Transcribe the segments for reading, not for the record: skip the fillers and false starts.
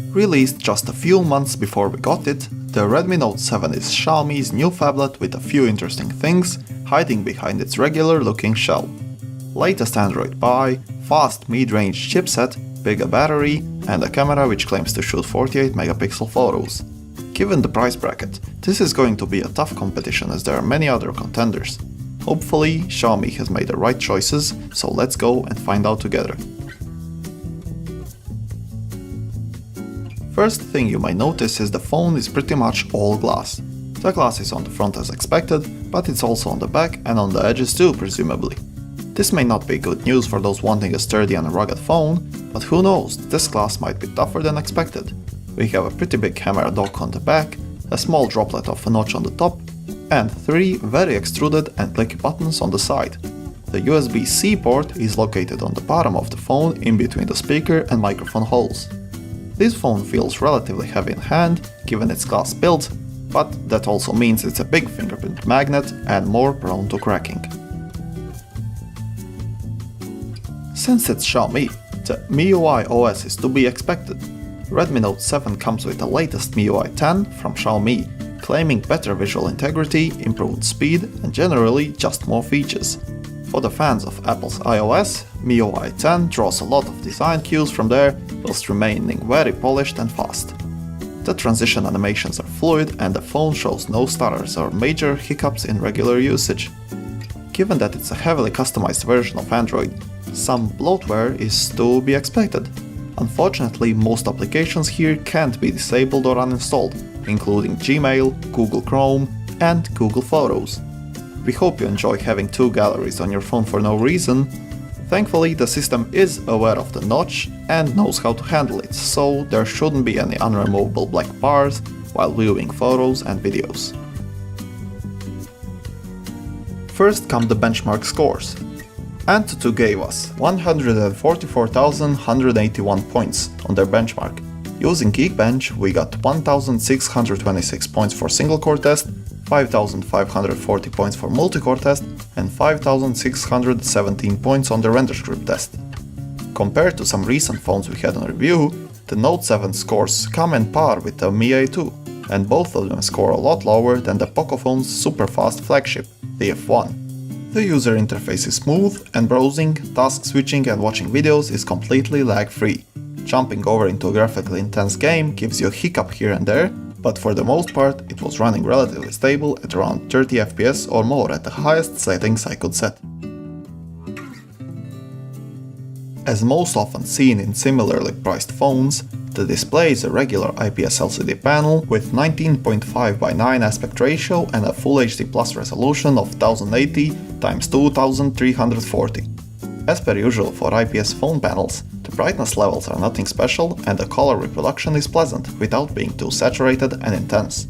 Released just a few months before we got it, the Redmi Note 7 is Xiaomi's new phablet with a few interesting things hiding behind its regular looking shell. Latest Android Pie, fast mid-range chipset, bigger battery, and a camera which claims to shoot 48 megapixel photos. Given the price bracket, this is going to be a tough competition as there are many other contenders. Hopefully, Xiaomi has made the right choices, so let's go and find out together. First thing you might notice is the phone is pretty much all glass. The glass is on the front as expected, but it's also on the back and on the edges too, presumably. This may not be good news for those wanting a sturdy and rugged phone, but who knows, this glass might be tougher than expected. We have a pretty big camera dock on the back, a small droplet of a notch on the top, and 3 very extruded and clicky buttons on the side. The USB-C port is located on the bottom of the phone in between the speaker and microphone holes. This phone feels relatively heavy in hand, given its glass build, but that also means it's a big fingerprint magnet and more prone to cracking. Since it's Xiaomi, the MIUI OS is to be expected. Redmi Note 7 comes with the latest MIUI 10 from Xiaomi, claiming better visual integrity, improved speed, and generally just more features. For the fans of Apple's iOS, MIUI 10 draws a lot of design cues from there, whilst remaining very polished and fast. The transition animations are fluid and the phone shows no stutters or major hiccups in regular usage. Given that it's a heavily customized version of Android, some bloatware is to be expected. Unfortunately, most applications here can't be disabled or uninstalled, including Gmail, Google Chrome, and Google Photos. We hope you enjoy having 2 galleries on your phone for no reason. Thankfully, the system is aware of the notch and knows how to handle it, so there shouldn't be any unremovable black bars while viewing photos and videos. First come the benchmark scores. Antutu gave us 144,181 points on their benchmark. Using Geekbench, we got 1,626 points for single-core test, 5,540 points for multi-core test, and 5,617 points on the RenderScript test. Compared to some recent phones we had on review, the Note 7 scores come in par with the Mi A2, and both of them score a lot lower than the Pocophone's super-fast flagship, the F1. The user interface is smooth, and browsing, task switching and watching videos is completely lag-free. Jumping over into a graphically intense game gives you a hiccup here and there, but for the most part it was running relatively stable at around 30 FPS or more at the highest settings I could set. As most often seen in similarly priced phones, the display is a regular IPS LCD panel with 19.5 by 9 aspect ratio and a Full HD Plus resolution of 1080 x 2340. As per usual for IPS phone panels, the brightness levels are nothing special and the color reproduction is pleasant without being too saturated and intense.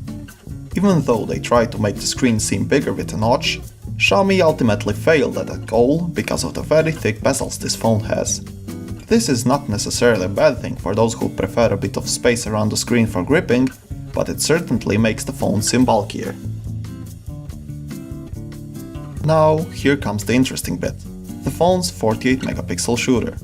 Even though they tried to make the screen seem bigger with a notch, Xiaomi ultimately failed at that goal because of the very thick bezels this phone has. This is not necessarily a bad thing for those who prefer a bit of space around the screen for gripping, but it certainly makes the phone seem bulkier. Now, here comes the interesting bit. The phone's 48 megapixel shooter.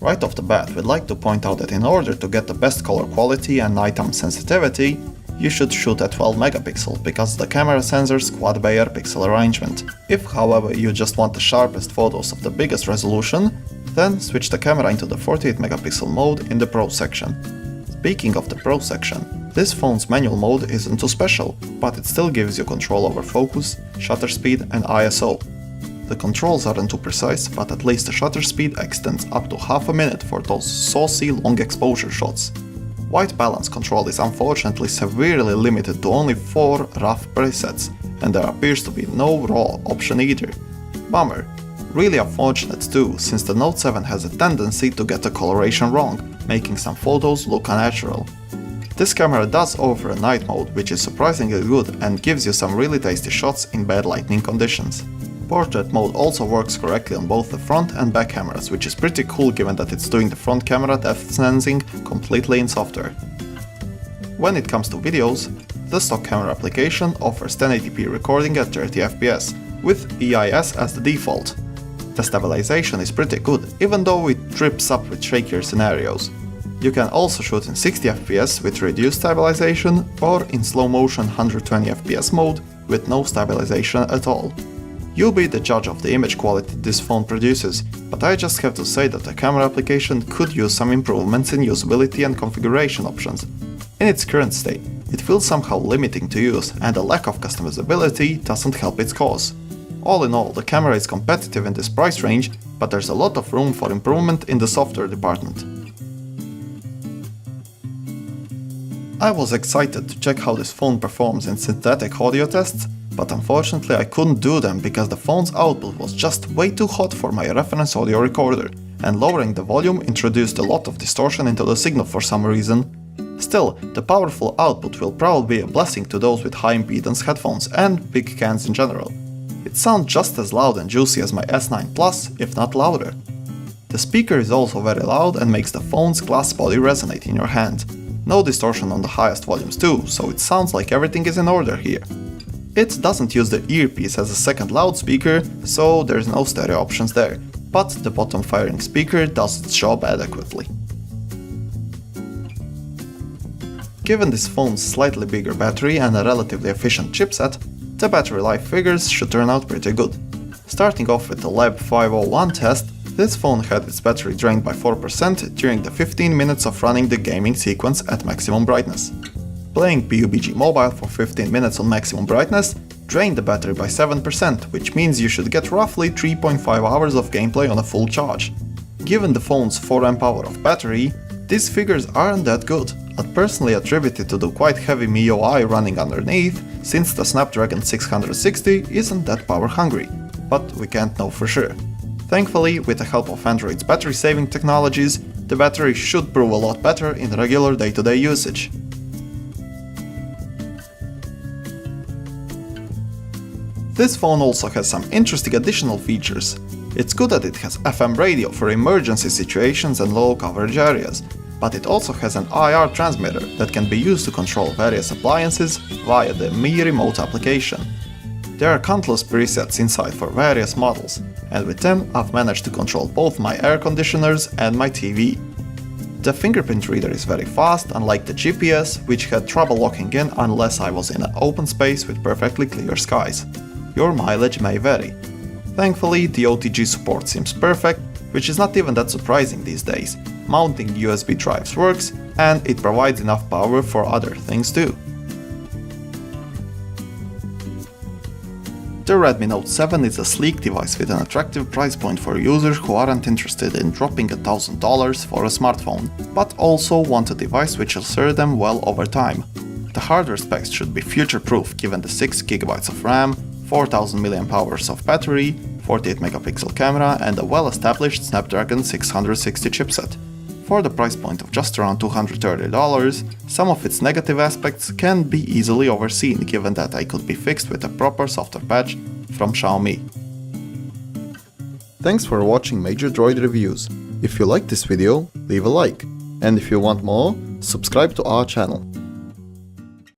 Right off the bat, we'd like to point out that in order to get the best color quality and nighttime sensitivity, you should shoot at 12 megapixel because the camera sensor's quad Bayer pixel arrangement. If, however, you just want the sharpest photos of the biggest resolution, then switch the camera into the 48 megapixel mode in the Pro section. Speaking of the Pro section, this phone's manual mode isn't too special, but it still gives you control over focus, shutter speed and ISO. The controls aren't too precise, but at least the shutter speed extends up to half a minute for those saucy long exposure shots. White balance control is unfortunately severely limited to only 4 rough presets, and there appears to be no raw option either. Bummer. Really unfortunate too, since the Note 7 has a tendency to get the coloration wrong, making some photos look unnatural. This camera does offer a night mode, which is surprisingly good and gives you some really tasty shots in bad lighting conditions. Portrait mode also works correctly on both the front and back cameras, which is pretty cool given that it's doing the front camera depth sensing completely in software. When it comes to videos, the stock camera application offers 1080p recording at 30 FPS, with EIS as the default. The stabilization is pretty good, even though it trips up with shakier scenarios. You can also shoot in 60 FPS with reduced stabilization or in slow motion 120 FPS mode with no stabilization at all. You'll be the judge of the image quality this phone produces, but I just have to say that the camera application could use some improvements in usability and configuration options. In its current state, it feels somehow limiting to use, and the lack of customizability doesn't help its cause. All in all, the camera is competitive in this price range, but there's a lot of room for improvement in the software department. I was excited to check how this phone performs in synthetic audio tests, but unfortunately I couldn't do them because the phone's output was just way too hot for my reference audio recorder, and lowering the volume introduced a lot of distortion into the signal for some reason. Still, the powerful output will probably be a blessing to those with high impedance headphones and big cans in general. It sounds just as loud and juicy as my S9 Plus, if not louder. The speaker is also very loud and makes the phone's glass body resonate in your hand. No distortion on the highest volumes too, so it sounds like everything is in order here. It doesn't use the earpiece as a second loudspeaker, so there's no stereo options there, but the bottom firing speaker does its job adequately. Given this phone's slightly bigger battery and a relatively efficient chipset, the battery life figures should turn out pretty good. Starting off with the Lab 501 test, this phone had its battery drained by 4% during the 15 minutes of running the gaming sequence at maximum brightness. Playing PUBG Mobile for 15 minutes on maximum brightness drained the battery by 7%, which means you should get roughly 3.5 hours of gameplay on a full charge. Given the phone's 4 amp hour of battery, these figures aren't that good. I'd personally attribute it to the quite heavy MIUI running underneath, since the Snapdragon 660 isn't that power hungry, but we can't know for sure. Thankfully, with the help of Android's battery saving technologies, the battery should prove a lot better in regular day-to-day usage. This phone also has some interesting additional features. It's good that it has FM radio for emergency situations and low coverage areas, but it also has an IR transmitter that can be used to control various appliances via the Mi Remote application. There are countless presets inside for various models, and with them I've managed to control both my air conditioners and my TV. The fingerprint reader is very fast, unlike the GPS, which had trouble locking in unless I was in an open space with perfectly clear skies. Your mileage may vary. Thankfully, the OTG support seems perfect, which is not even that surprising these days. Mounting USB drives works, and it provides enough power for other things too. The Redmi Note 7 is a sleek device with an attractive price point for users who aren't interested in dropping $1,000 for a smartphone, but also want a device which will serve them well over time. The hardware specs should be future-proof given the 6GB of RAM, 4000 mAh of battery, 48 megapixel camera and a well-established Snapdragon 660 chipset. For the price point of just around $230, some of its negative aspects can be easily overseen given that they could be fixed with a proper software patch from Xiaomi. Thanks for watching Major Droid Reviews. If you liked this video, leave a like, and if you want more, subscribe to our channel.